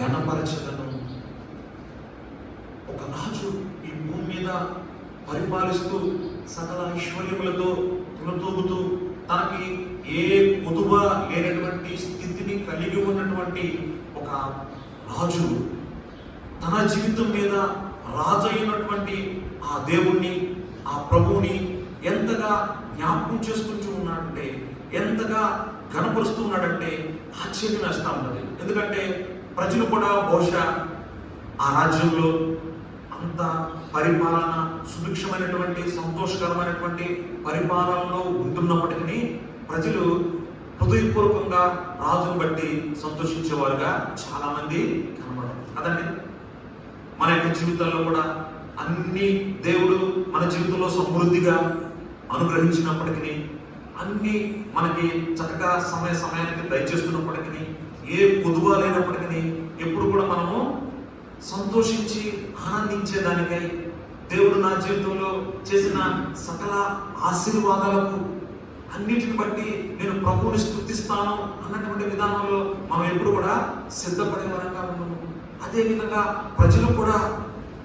ఘనపరచదను. ఒక రాజు ఈ భూమి మీద పరిపాలిస్తూ సకల ఐశ్వర్యములతో తులతూగుతూ తనకి ఏ కొదువ లేనటువంటి స్థితిని కలిగి ఉన్నటువంటి ఒక రాజు తన జీవితం మీద రాజు అయినటువంటి ఆ దేవుణ్ణి, ఆ ప్రభువుని ఎంతగా జ్ఞాపకం చేసుకుంటూ ఉన్నాడంటే, ఎంతగా ఘనపరుస్తూ ఉన్నాడంటే ఆశ్చర్యం వేస్తా ఉన్నది. ఎందుకంటే ప్రజలు కూడా బహుశా ఆ రాజ్యంలో అంత పరిపాలన, సుభిక్షమైనటువంటి సంతోషకరమైనటువంటి పరిపాలనలో ఉంటున్నప్పటికీ ప్రజలు హృదయపూర్వకంగా రాజును బట్టి సంతోషించేవారుగా చాలా మంది కనబడరు కదండి. మన యొక్క జీవితాల్లో కూడా అన్ని దేవుడు మన జీవితంలో సమృద్ధిగా అనుగ్రహించినప్పటికీ, అన్ని మనకి చక్కగా సమయానికి దయచేస్తున్నప్పటికీ, ఏ పొదువ లేనప్పటికీ ఎప్పుడు కూడా మనము సంతోషించి ఆనందించేదానికై దేవుడు నా జీవితంలో చేసిన సకల ఆశీర్వాదాలకు అన్నిటిని బట్టి నేను ప్రభువుని స్తుతిస్తాను అన్నటువంటి విధానంలో మనం ఎప్పుడు కూడా సిద్ధపడే వారంగా ఉన్నాము. అదేవిధంగా ప్రజలు కూడా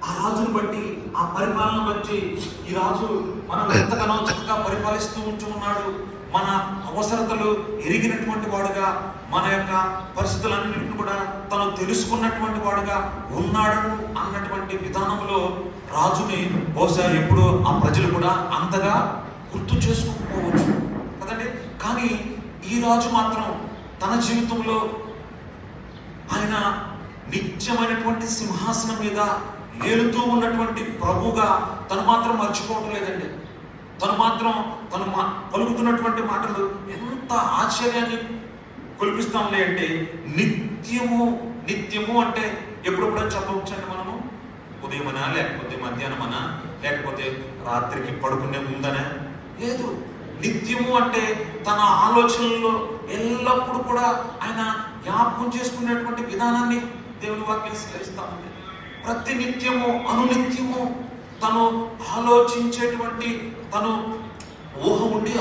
ఆ రాజును బట్టి, ఆ పరిపాలన బట్టి, ఈ రాజు మనం ఎంతగానో చక్కగా పరిపాలిస్తూ ఉన్నాడు, మన అవసరతలు ఎరిగినటువంటి వాడుగా, మన యొక్క పరిస్థితులన్నింటినీ కూడా తను తెలుసుకున్నటువంటి వాడుగా ఉన్నాడు అన్నటువంటి విధానంలో రాజుని బహుశా ఎప్పుడు ఆ ప్రజలు కూడా అంతగా గుర్తు చేసుకోకపోవచ్చు కదండి. కానీ ఈ రాజు మాత్రం తన జీవితంలో ఆయన నిత్యమైనటువంటి సింహాసనం మీద ఏలుతూ ఉన్నటువంటి ప్రభుగా తను మాత్రం మర్చిపోవటం లేదండి. తను పలుకుతున్నటువంటి మాటలు ఎంత ఆశ్చర్యాన్ని కొలిపిస్తాంలే అంటే, నిత్యము అంటే ఎప్పుడెప్పుడని చెప్పవచ్చండి మనము? ఉదయమనా, లేకపోతే మధ్యాహ్నమనా, లేకపోతే రాత్రికి పడుకునే ముందనే? లేదు. నిత్యము అంటే తన ఆలోచనల్లో ఎల్లప్పుడూ కూడా ఆయన జ్ఞాపకం చేసుకునేటువంటి విధానాన్ని దేవుని వాక్యం సెలవిస్తా ఉంది. ప్రతి నిత్యము, అనునిత్యము తను ఆలోచించేటువంటి, తను ఊహ ఉండి